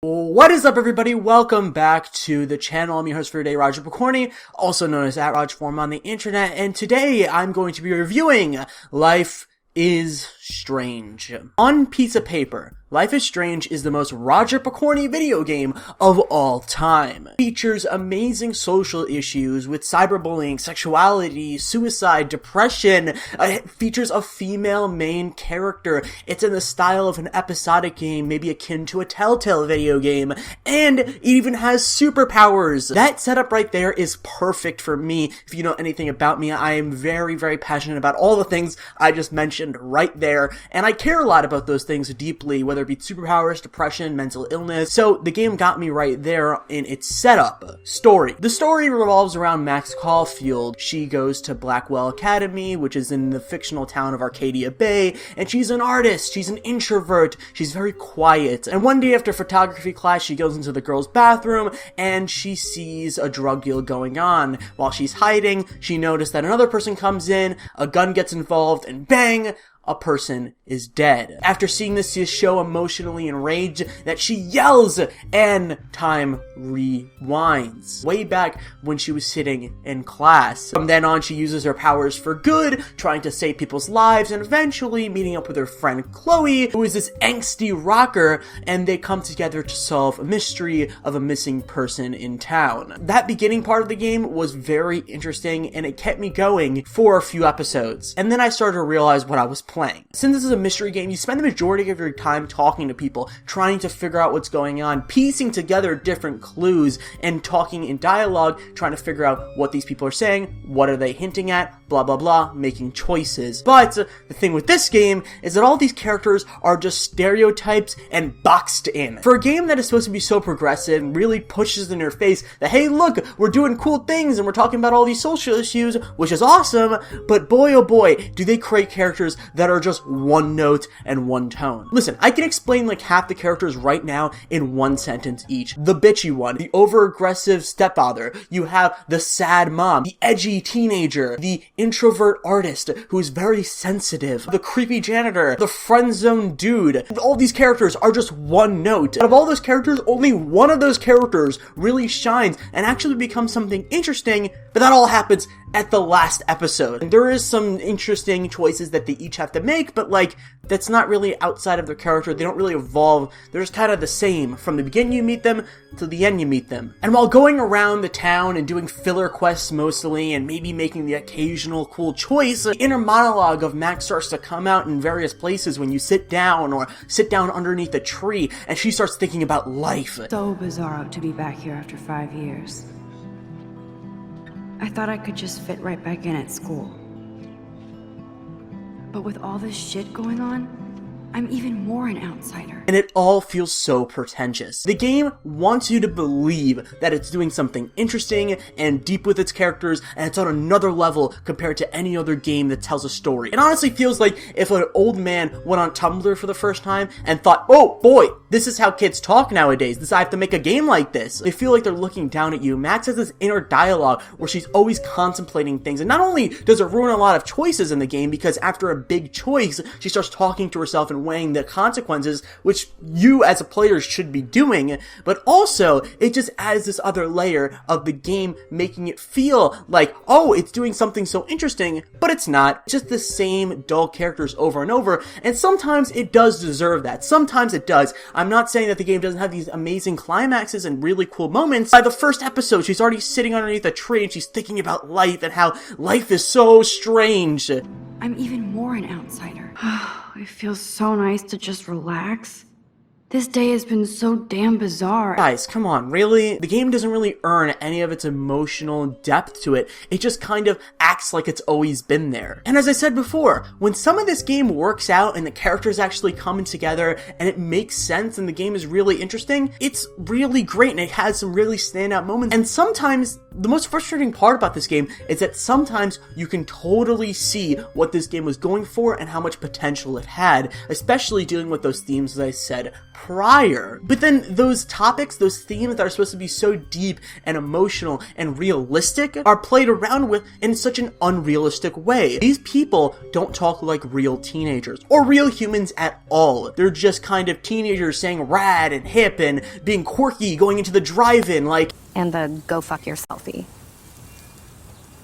What is up, everybody? Welcome back to the channel. I'm your host for today, Roger Picorni, also known as @RogForm on the internet, and today I'm going to be reviewing Life is Strange. On piece of paper, Life is Strange is the most Roger Picorni video game of all time. It features amazing social issues with cyberbullying, sexuality, suicide, depression. It features a female main character. It's in the style of an episodic game, maybe akin to a Telltale video game, and it even has superpowers. That setup right there is perfect for me. If you know anything about me, I am very, very passionate about all the things I just mentioned right there, and I care a lot about those things deeply, whether it be superpowers, depression, mental illness. So the game got me right there in its setup. Story. The story revolves around Max Caulfield. She goes to Blackwell Academy, which is in the fictional town of Arcadia Bay, and she's an artist. She's an introvert. She's very quiet. And one day after photography class, she goes into the girls' bathroom and she sees a drug deal going on. While she's hiding, she noticed that another person comes in, a gun gets involved, and bang! A person is dead. After seeing this, she is so emotionally enraged that she yells, and time rewinds. Way back when she was sitting in class. From then on, she uses her powers for good, trying to save people's lives, and eventually meeting up with her friend Chloe, who is this angsty rocker, and they come together to solve a mystery of a missing person in town. That beginning part of the game was very interesting, and it kept me going for a few episodes. And then I started to realize what I was playing. Since this is a mystery game, you spend the majority of your time talking to people, trying to figure out what's going on, piecing together different clues, and talking in dialogue, trying to figure out what these people are saying, what are they hinting at, blah blah blah, making choices. But the thing with this game is that all these characters are just stereotypes and boxed in. For a game that is supposed to be so progressive and really pushes in your face that, hey look, we're doing cool things and we're talking about all these social issues, which is awesome, but boy oh boy, do they create characters that are just one note and one tone. Listen, I can explain like half the characters right now in one sentence each. The bitchy one, the over-aggressive stepfather, you have the sad mom, the edgy teenager, the introvert artist who's very sensitive, the creepy janitor, the friend zone dude. All these characters are just one note. Out of all those characters, only one of those characters really shines and actually becomes something interesting, but that all happens at the last episode. And there is some interesting choices that they each have to make, but like, that's not really outside of their character. They don't really evolve. They're just kind of the same. From the beginning you meet them to the end you meet them. And while going around the town and doing filler quests mostly, and maybe making the occasional cool choice, the inner monologue of Max starts to come out in various places when you sit down or sit down underneath a tree, and she starts thinking about life. So bizarre to be back here after 5 years. I thought I could just fit right back in at school. But with all this shit going on, I'm even more an outsider. And it all feels so pretentious. The game wants you to believe that it's doing something interesting and deep with its characters, and it's on another level compared to any other game that tells a story. It honestly feels like if an old man went on Tumblr for the first time and thought, oh boy, this is how kids talk nowadays. I have to make a game like this. They feel like they're looking down at you. Max has this inner dialogue where she's always contemplating things, and not only does it ruin a lot of choices in the game, because after a big choice, she starts talking to herself and weighing the consequences, which you as a player should be doing, but also it just adds this other layer of the game making it feel like, oh, it's doing something so interesting, but it's not. It's just the same dull characters over and over, and sometimes it does deserve that. Sometimes it does. I'm not saying that the game doesn't have these amazing climaxes and really cool moments. By the first episode, she's already sitting underneath a tree and she's thinking about life and how life is so strange. I'm even more an outsider. It feels so nice to just relax. This day has been so damn bizarre. Guys, come on, really? The game doesn't really earn any of its emotional depth to it. It just kind of acts like it's always been there. And as I said before, when some of this game works out and the characters actually coming together and it makes sense and the game is really interesting, it's really great and it has some really standout moments. And sometimes the most frustrating part about this game is that sometimes you can totally see what this game was going for and how much potential it had, especially dealing with those themes, as I said prior. But then those topics, those themes that are supposed to be so deep and emotional and realistic are played around with in such an unrealistic way. These people don't talk like real teenagers or real humans at all. They're just kind of teenagers saying rad and hip and being quirky, going into the drive-in like... And the go fuck yourselfie.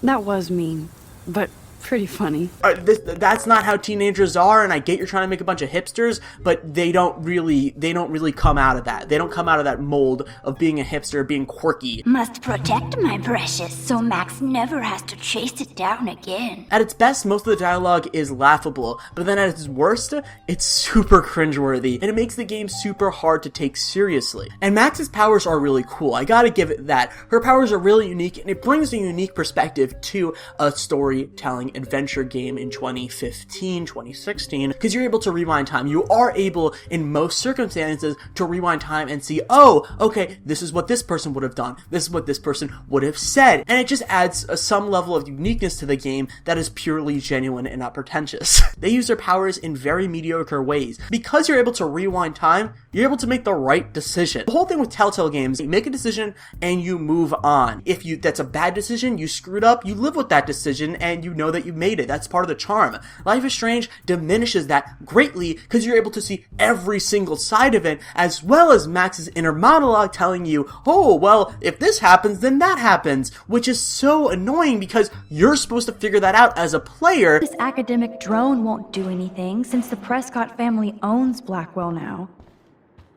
That was mean, but pretty funny. That's not how teenagers are, and I get you're trying to make a bunch of hipsters, but they don't really come out of that. They don't come out of that mold of being a hipster, being quirky. Must protect my precious so Max never has to chase it down again. At its best, most of the dialogue is laughable, but then at its worst, it's super cringeworthy, and it makes the game super hard to take seriously. And Max's powers are really cool, I gotta give it that. Her powers are really unique, and it brings a unique perspective to a storytelling adventure game in 2015, 2016, because you're able to rewind time. You are able, in most circumstances, to rewind time and see, oh, okay, this is what this person would have done. This is what this person would have said. And it just adds some level of uniqueness to the game that is purely genuine and not pretentious. They use their powers in very mediocre ways. Because you're able to rewind time, you're able to make the right decision. The whole thing with Telltale games, you make a decision and you move on. If that's a bad decision, you screwed up, you live with that decision and you know that you made it. That's part of the charm. Life is Strange diminishes that greatly because you're able to see every single side of it, as well as Max's inner monologue telling you, oh, well, if this happens, then that happens, which is so annoying because you're supposed to figure that out as a player. This academic drone won't do anything since the Prescott family owns Blackwell now.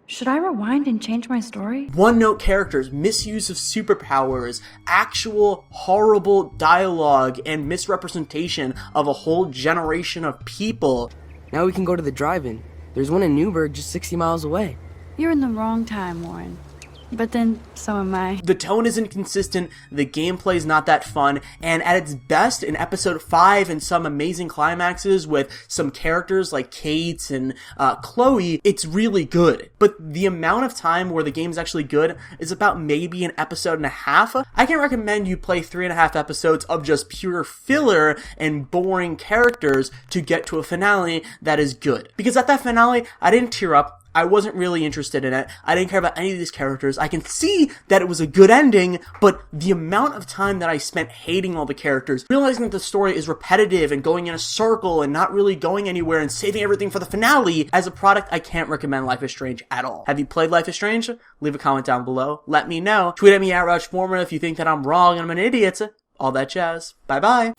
Should I rewind and change my story? One-note characters, misuse of superpowers, actual horrible dialogue, and misrepresentation of a whole generation of people. Now we can go to the drive-in. There's one in Newburgh just 60 miles away. You're in the wrong time, Warren. But then, so am I. The tone isn't consistent, the gameplay is not that fun, and at its best, in episode 5 and some amazing climaxes with some characters like Kate and Chloe, it's really good. But the amount of time where the game's actually good is about maybe an episode and a half. I can recommend you play 3.5 episodes of just pure filler and boring characters to get to a finale that is good. Because at that finale, I didn't tear up. I wasn't really interested in it. I didn't care about any of these characters. I can see that it was a good ending, but the amount of time that I spent hating all the characters, realizing that the story is repetitive and going in a circle and not really going anywhere and saving everything for the finale, as a product, I can't recommend Life is Strange at all. Have you played Life is Strange? Leave a comment down below. Let me know. Tweet at me at RouchFormer if you think that I'm wrong and I'm an idiot. All that jazz. Bye-bye.